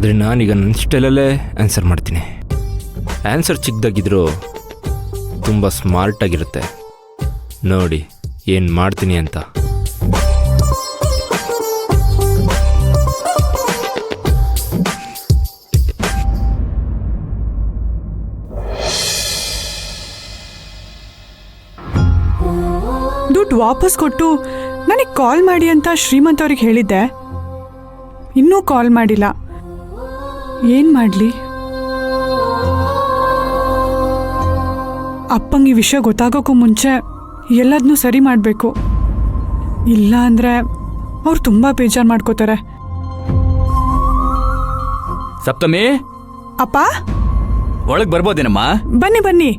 ಆದರೆ ನಾನೀಗ ನನ್ನ ಸ್ಟೈಲಲ್ಲೇ ಆನ್ಸರ್ ಮಾಡ್ತೀನಿ. ಆನ್ಸರ್ ಚಿಕ್ಕದಾಗಿದ್ರೂ ತುಂಬ ಸ್ಮಾರ್ಟಾಗಿರುತ್ತೆ. ನೋಡಿ ಏನು ಮಾಡ್ತೀನಿ ಅಂತ. ದುಡ್ಡು ವಾಪಸ್ ಕೊಟ್ಟು ನನಗೆ ಕಾಲ್ ಮಾಡಿ ಅಂತ ಶ್ರೀಮಂತ್ ಅವ್ರಿಗೆ ಹೇಳಿದ್ದೆ. ಇನ್ನೂ ಕಾಲ್ ಮಾಡಿಲ್ಲ. ಏನು ಮಾಡಲಿ? ಅಪ್ಪಂಗೆ ಈ ವಿಷಯ ಗೊತ್ತಾಗೋಕ್ಕೂ ಮುಂಚೆ ಎಲ್ಲದನ್ನೂ ಸರಿ ಮಾಡಬೇಕು. ಇಲ್ಲ ಅಂದರೆ ಅವ್ರು ತುಂಬ ಬೇಜಾರು ಮಾಡ್ಕೋತಾರೆ. ಸಪ್ತಮಿ, ಅಪ್ಪ ಒಳಗೆ ಬರ್ಬೋದೇನಮ್ಮ? ಬನ್ನಿ ಬನ್ನಿ.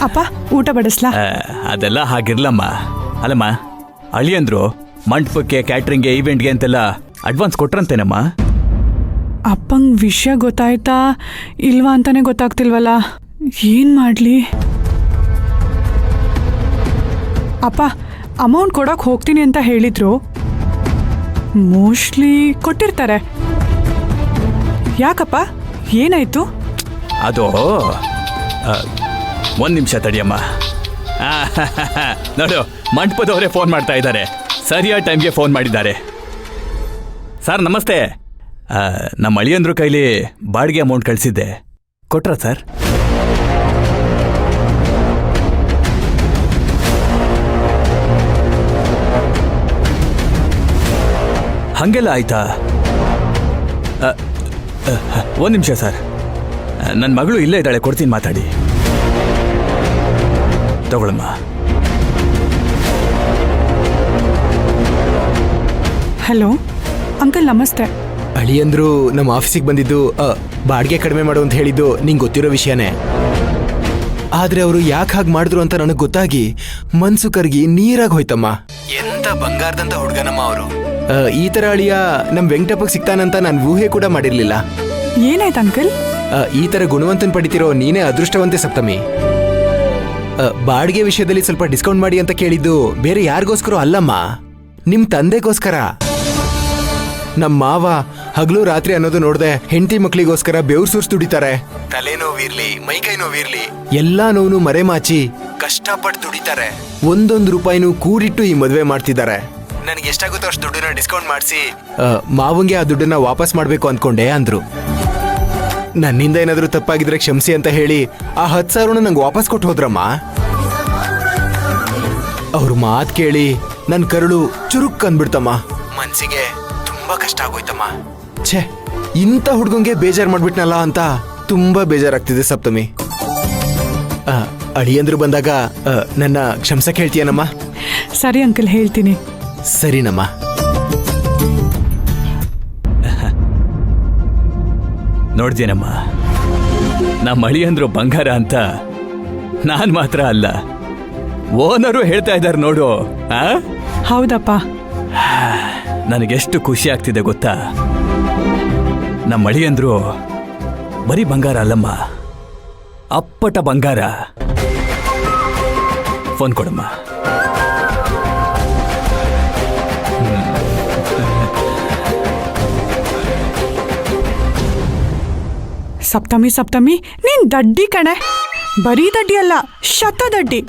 ಅಪ್ಪ ಊಟ ಬಡಿಸ್ಲಾ? ಅದೆಲ್ಲ ಹಾಗಿರ್ಲಮ್ಮ. ಅಲ್ಲಮ್ಮ, ಅಳಿಯಂದ್ರು ಮಂಟಪಕ್ಕೆ, ಕ್ಯಾಟ್ರಿಂಗ್ಗೆ, ಈವೆಂಟ್ಗೆ ಅಂತೆಲ್ಲ ಅಡ್ವಾನ್ಸ್ ಕೊಟ್ರಂತೇನಮ್ಮ? ಅಪ್ಪಂಗೆ ವಿಷಯ ಗೊತ್ತಾಯ್ತಾ ಇಲ್ವಾ ಅಂತಾನೆ ಗೊತ್ತಾಗ್ತಿಲ್ವಲ್ಲ. ಏನು ಮಾಡಲಿ? ಅಪ್ಪ ಅಮೌಂಟ್ ಕೊಡೋಕೆ ಹೋಗ್ತೀನಿ ಅಂತ ಹೇಳಿದ್ರು. ಮೋಸ್ಟ್ಲಿ ಕೊಟ್ಟಿರ್ತಾರೆ. ಯಾಕಪ್ಪ ಏನಾಯ್ತು? ಅದು ಒಂದು ನಿಮಿಷ ತಡಿಯಮ್ಮ. ನೋಡು, ಮಂಟಪದವರೇ ಫೋನ್ ಮಾಡ್ತಾ ಇದ್ದಾರೆ. ಸರಿಯಾದ ಟೈಮ್ಗೆ ಫೋನ್ ಮಾಡಿದ್ದಾರೆ. ಸರ್ ನಮಸ್ತೆ. ನಮ್ಮ ಅಳಿಯಂದ್ರ ಕೈಲಿ ಬಾಡಿಗೆ ಅಮೌಂಟ್ ಕಳಿಸಿದ್ದೆ, ಕೊಟ್ರಾ ಸರ್? ಹಂಗೆಲ್ಲ ಆಯ್ತಾ? ಒಂದು ನಿಮಿಷ ಸರ್, ನನ್ನ ಮಗಳು ಇಲ್ಲೇ ಇದ್ದಾಳೆ, ಕೊಡ್ತೀನಿ, ಮಾತಾಡಿ. ತಗೊಳಮ್ಮ. ಹಲೋ ಅಂಕಲ್, ನಮಸ್ತೆ. ಅಳಿಯಂದ್ರು ನಮ್ಮ ಆಫೀಸಿಗೆ ಬಂದಿದ್ದು ಬಾಡಿಗೆ ಕಡಿಮೆ ಮಾಡು ಅಂತ ಹೇಳಿದ್ದು ನಿಂಗೆ ಗೊತ್ತಿರೋ ವಿಷಯನೇ. ಆದ್ರೆ ಅವರು ಯಾಕೆ ಹಾಗೆ ಮಾಡಿದ್ರು ಅಂತ ನನಗೆ ಗೊತ್ತಾಗಿ ಮನ್ಸು ಕರ್ಗಿ ನೀರಾಗಿ ಹೋಯ್ತಮ್ಮ. ಎಂತ ಬಂಗಾರದಂತ ಹುಡುಗನಮ್ಮ ಅವರು. ಈ ತರ ಅಳಿಯ ನಮ್ ವೆಂಕಟಪ್ಪಗೆ ಸಿಗ್ತಾನಂತ ನಾನು ಊಹೆ ಕೂಡ ಮಾಡಿರ್ಲಿಲ್ಲ. ಏನಾಯ್ತು ಅಂಕಲ್? ಈ ತರ ಗುಣವಂತನ್ ಪಡಿತಿರೋ ನೀನೇ ಅದೃಷ್ಟವಂತೆ ಸಪ್ತಮಿ. ಬಾಡಿಗೆ ವಿಷಯದಲ್ಲಿ ಸ್ವಲ್ಪ ಡಿಸ್ಕೌಂಟ್ ಮಾಡಿ ಅಂತ ಕೇಳಿದ್ದು ಬೇರೆ ಯಾರಿಗೋಸ್ಕರ ಅಲ್ಲಮ್ಮ, ನಿಮ್ ತಂದೆಗೋಸ್ಕರ. ನಮ್ ಮಾವ ಹಗಲು ರಾತ್ರಿ ಅನ್ನೋದು ನೋಡ್ದೆ ಹೆಂಡತಿ ಮಕ್ಳಿಗೋಸ್ಕರ ಬೆವ್ರು ಸುರ್ಸ್ ದುಡಿತಾರೆ. ತಲೆನೋವಿರ್ಲಿ, ಮೈಕೈ ನೋವಿರ್ಲಿ, ಎಲ್ಲಾ ನೋವು ಮರೆಮಾಚಿ ಕಷ್ಟಪಟ್ಟು ದುಡಿತಾರೆ. ಒಂದೊಂದು ರೂಪಾಯಿನೂ ಕೂಡಿಟ್ಟು ಈ ಮದ್ವೆ ಮಾಡ್ತಿದ್ದಾರೆ. ನನಗೆ ಎಷ್ಟಾಗುತ್ತೋ ಅಷ್ಟು ದುಡ್ಡನ್ನ ಡಿಸ್ಕೌಂಟ್ ಮಾಡಿಸಿ ಮಾವಂಗೆ ಆ ದುಡ್ಡನ್ನ ವಾಪಸ್ ಮಾಡ್ಬೇಕು ಅಂದ್ಕೊಂಡೆ ಅಂದ್ರು. ನನ್ನಿಂದ ಏನಾದ್ರೂ ತಪ್ಪಾಗಿದ್ರೆ ಕ್ಷಮಿಸಿ ಅಂತ ಹೇಳಿ ಆ 10,000 ನಂಗೆ ವಾಪಸ್ ಕೊಟ್ಟು ಹೋದ್ರಮ್ಮ. ಅವ್ರ ಮಾತು ಕೇಳಿ ನನ್ನ ಕರುಳು ಚುರುಕ್ ಅಂದ್ಬಿಡ್ತಮ್ಮ. ಮನ್ಸಿಗೆ ತುಂಬಾ ಕಷ್ಟ ಆಗೋಯ್ತಮ್ಮ. ಛೇ, ಇಂಥ ಹುಡ್ಗಂಗೆ ಬೇಜಾರು ಮಾಡ್ಬಿಟ್ನಲ್ಲ ಅಂತ ತುಂಬಾ ಬೇಜಾರಾಗ್ತಿದೆ ಸಪ್ತಮಿ. ಅಳಿಯಂದ್ರು ಬಂದಾಗ ನನ್ನ ಕ್ಷಮಿಸಕ್ಕೆ ಹೇಳ್ತೀಯನಮ್ಮ? ಸರಿ ಅಂಕಲ್, ಹೇಳ್ತೀನಿ. ಸರಿನಮ್ಮ. ನೋಡ್ದೇನಮ್ಮ, ನಮ್ಮ ಅಳಿಯಂದ್ರು ಬಂಗಾರ ಅಂತ ನಾನ್ ಮಾತ್ರ ಅಲ್ಲ, ಓನರು ಹೇಳ್ತಾ ಇದ್ದಾರೆ ನೋಡು. ಹೌದಪ್ಪ. ನನಗೆಷ್ಟು ಖುಷಿ ಆಗ್ತಿದೆ ಗೊತ್ತಾ? ನಮ್ಮ ಅಳಿಯಂದ್ರು ಬರೀ ಬಂಗಾರ ಅಲ್ಲಮ್ಮ, ಅಪ್ಪಟ ಬಂಗಾರ. ಫೋನ್ ಕೊಡಮ್ಮ. ಸಪ್ತಮಿ ಸಪ್ತಮಿ, ನೀನ್ ದಡ್ಡಿ ಕಣೆ. ಬರೀ ದಡ್ಡಿ ಅಲ್ಲ, ಶತದಡ್ಡಿ.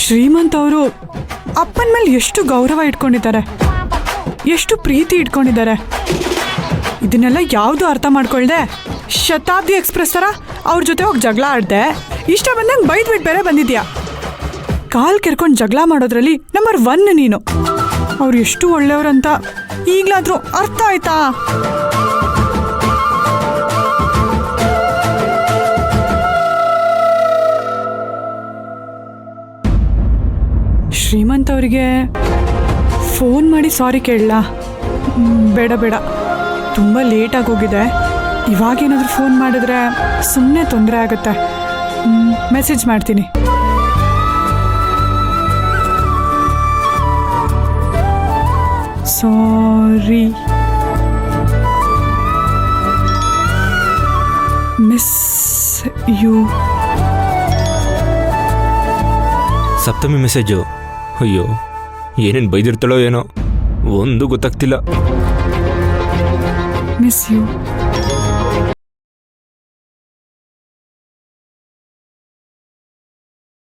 ಶ್ರೀಮಂತ್ ಅವರು ಅಪ್ಪನ ಮೇಲೆ ಎಷ್ಟು ಗೌರವ ಇಟ್ಕೊಂಡಿದ್ದಾರೆ, ಎಷ್ಟು ಪ್ರೀತಿ ಇಟ್ಕೊಂಡಿದ್ದಾರೆ. ಇದನ್ನೆಲ್ಲ ಯಾವುದು ಅರ್ಥ ಮಾಡ್ಕೊಳ್ದೆ ಶತಾಬ್ದಿ ಎಕ್ಸ್ಪ್ರೆಸ್ ಥರ ಅವ್ರ ಜೊತೆ ಹೋಗಿ ಜಗಳ ಆಡ್ದೆ. ಇಷ್ಟ ಬಂದಂಗೆ ಬೈದ್ಬಿಟ್ಟು ಬೇರೆ ಬಂದಿದ್ಯಾ. ಕಾಲ್ ಕೆರ್ಕೊಂಡು ಜಗಳ ಮಾಡೋದ್ರಲ್ಲಿ ನಂಬರ್ 1 ನೀನು. ಅವ್ರು ಎಷ್ಟು ಒಳ್ಳೆಯವ್ರಂತ ಈಗಲಾದ್ರೂ ಅರ್ಥ ಆಯ್ತಾ? ಶ್ರೀಮಂತ್ ಅವರಿಗೆ ಫೋನ್ ಮಾಡಿ ಸಾರಿ ಕೇಳಲಾ? ಬೇಡ ಬೇಡ, ತುಂಬ ಲೇಟಾಗಿ ಹೋಗಿದೆ. ಇವಾಗೇನಾದರೂ ಫೋನ್ ಮಾಡಿದ್ರೆ ಸುಮ್ಮನೆ ತೊಂದರೆ ಆಗುತ್ತೆ. ಮೆಸೇಜ್ ಮಾಡ್ತೀನಿ. Sorry, miss you. Saptami message. ಅಯ್ಯೋ, ಏನೇನು ಬೈದಿರ್ತಾಳೋ ಏನೋ ಒಂದು ಗೊತ್ತಾಗ್ತಿಲ್ಲ. Miss you.